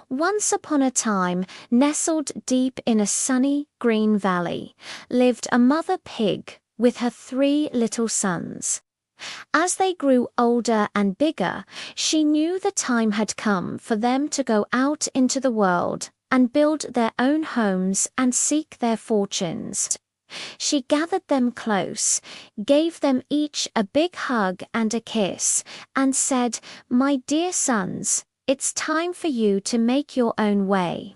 Once upon a time, nestled deep in a sunny, green valley, lived a mother pig with her 3 little sons. As they grew older and bigger, she knew the time had come for them to go out into the world and build their own homes and seek their fortunes. She gathered them close, gave them each a big hug and a kiss, and said, "My dear sons, it's time for you to make your own way.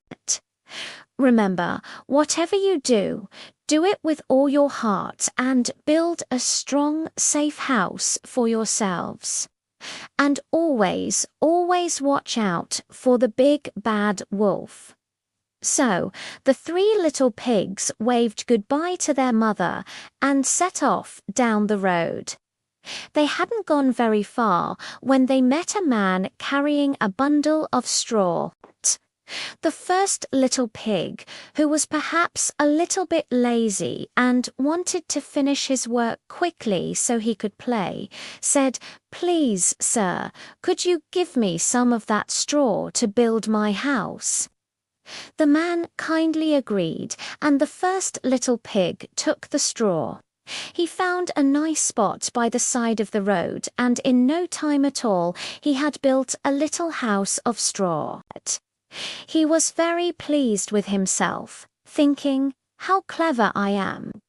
Remember, whatever you do, do it with all your heart and build a strong, safe house for yourselves. And always, always watch out for the big bad wolf." So, the 3 little pigs waved goodbye to their mother and set off down the road. They hadn't gone very far when they met a man carrying a bundle of straw. The first little pig, who was perhaps a little bit lazy and wanted to finish his work quickly so he could play, said, "Please, sir, could you give me some of that straw to build my house?" The man kindly agreed, and the first little pig took the straw. He found a nice spot by the side of the road, and in no time at all he had built a little house of straw. He was very pleased with himself, thinking, "How clever I am.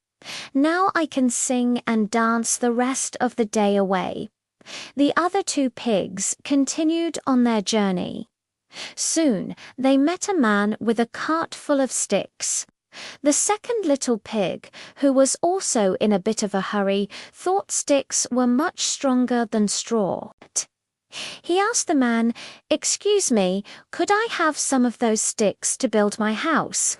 Now I can sing and dance the rest of the day away." The other 2 pigs continued on their journey. Soon they met a man with a cart full of sticks. The second little pig, who was also in a bit of a hurry, thought sticks were much stronger than straw. He asked the man, "Excuse me, could I have some of those sticks to build my house?"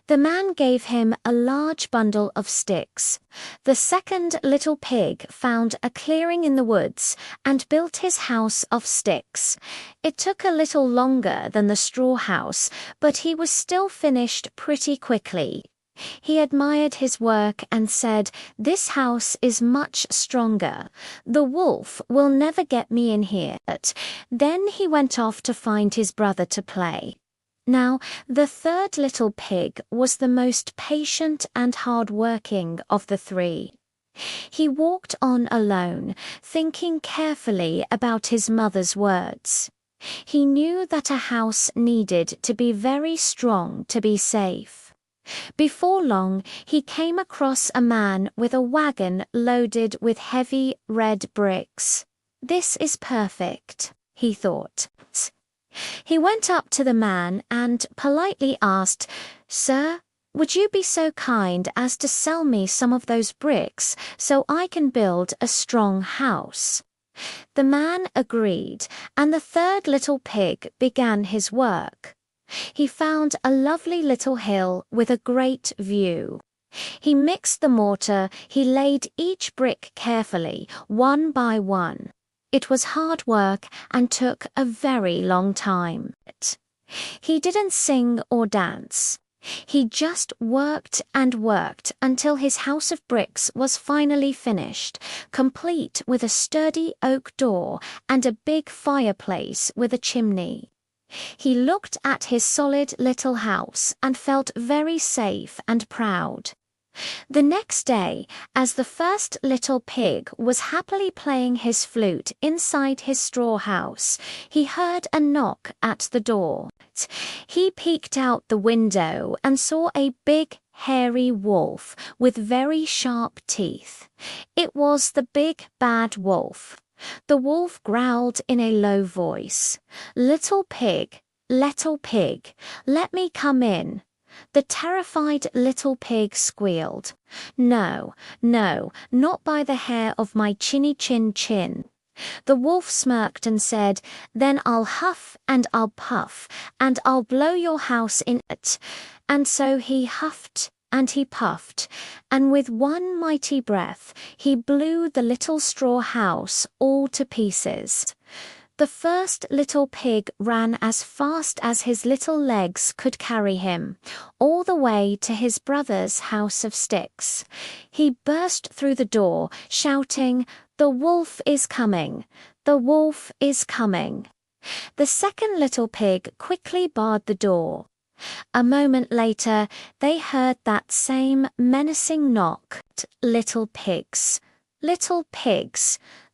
The man gave him a large bundle of sticks. The second little pig found a clearing in the woods and built his house of sticks. It took a little longer than the straw house, but he was still finished pretty quickly. He admired his work and said, "This house is much stronger. The wolf will never get me in here." Then he went off to find his brother to play. Now, the third little pig was the most patient and hard-working of the 3. He walked on alone, thinking carefully about his mother's words. He knew that a house needed to be very strong to be safe. Before long, he came across a man with a wagon loaded with heavy red bricks. "This is perfect," he thought. He went up to the man and politely asked, "Sir, would you be so kind as to sell me some of those bricks so I can build a strong house?" The man agreed, and the third little pig began his work. He found a lovely little hill with a great view. He mixed the mortar, he laid each brick carefully, one by one. It was hard work and took a very long time. He didn't sing or dance. He just worked and worked until his house of bricks was finally finished, complete with a sturdy oak door and a big fireplace with a chimney. He looked at his solid little house and felt very safe and proud. The next day, as the first little pig was happily playing his flute inside his straw house, he heard a knock at the door. He peeked out the window and saw a big, hairy wolf with very sharp teeth. It was the big, bad wolf. The wolf growled in a low voice, little pig, let me come in." The terrified little pig squealed, "No, no, not by the hair of my chinny chin chin." The wolf smirked and said, "Then I'll huff and I'll puff, and I'll blow your house in it." And so he huffed and he puffed, and with one mighty breath he blew the little straw house all to pieces. The first little pig ran as fast as his little legs could carry him, all the way to his brother's house of sticks. He burst through the door, shouting, "The wolf is coming! The wolf is coming!" The second little pig quickly barred the door. A moment later, they heard that same menacing knock. Little pigs,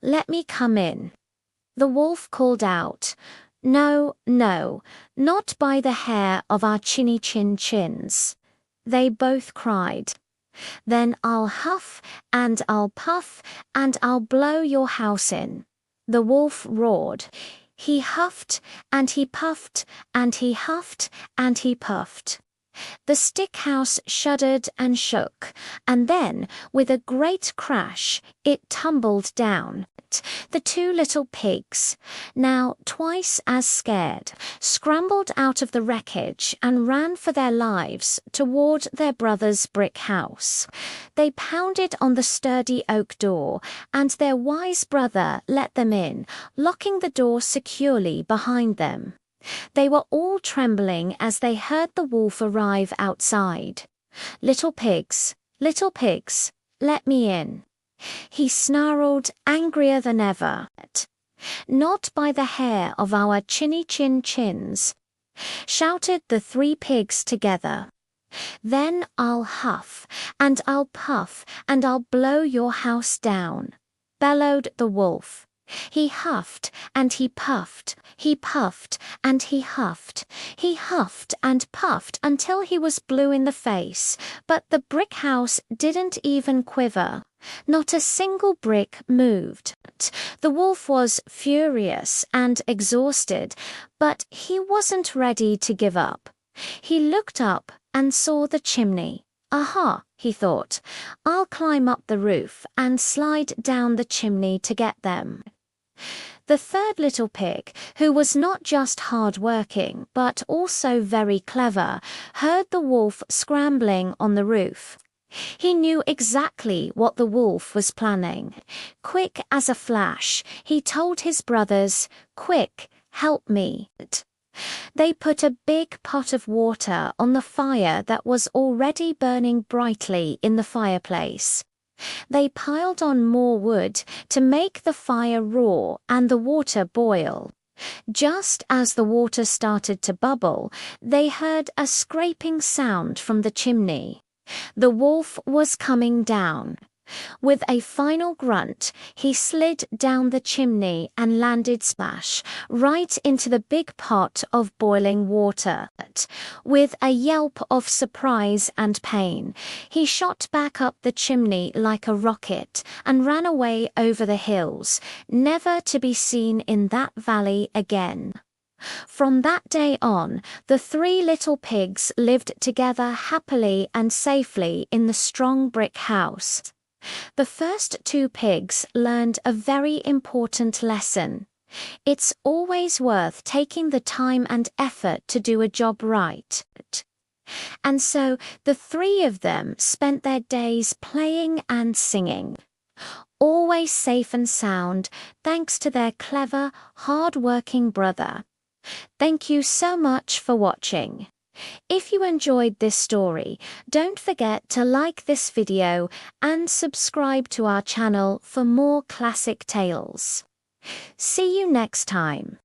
let me come in. The wolf called out, "No, no, not by the hair of our chinny chin chins." They both cried. "Then I'll huff and I'll puff and I'll blow your house in." The wolf roared. He huffed and he puffed and he huffed and he puffed. The stick house shuddered and shook, and then, with a great crash, it tumbled down. The two little pigs, now twice as scared, scrambled out of the wreckage and ran for their lives toward their brother's brick house. They pounded on the sturdy oak door, and their wise brother let them in, locking the door securely behind them. They were all trembling as they heard the wolf arrive outside. Little pigs, let me in." He snarled, angrier than ever. "Not by the hair of our chinny chin chins," shouted the three pigs together. "Then I'll huff, and I'll puff, and I'll blow your house down," bellowed the wolf. He huffed and he puffed, he puffed and he huffed and puffed until he was blue in the face, but the brick house didn't even quiver. Not a single brick moved. The wolf was furious and exhausted, but he wasn't ready to give up. He looked up and saw the chimney. "Aha," he thought, "I'll climb up the roof and slide down the chimney to get them." The third little pig, who was not just hard-working but also very clever, heard the wolf scrambling on the roof. He knew exactly what the wolf was planning. Quick as a flash, he told his brothers, "Quick, help me." They put a big pot of water on the fire that was already burning brightly in the fireplace. They piled on more wood to make the fire roar and the water boil. Just as the water started to bubble, they heard a scraping sound from the chimney. The wolf was coming down. With a final grunt, he slid down the chimney and landed splash right into the big pot of boiling water. With a yelp of surprise and pain, he shot back up the chimney like a rocket and ran away over the hills, never to be seen in that valley again. From that day on, the three little pigs lived together happily and safely in the strong brick house. The first two pigs learned a very important lesson. It's always worth taking the time and effort to do a job right. And so the three of them spent their days playing and singing. Always safe and sound, thanks to their clever, hard-working brother. Thank you so much for watching. If you enjoyed this story, don't forget to like this video and subscribe to our channel for more classic tales. See you next time.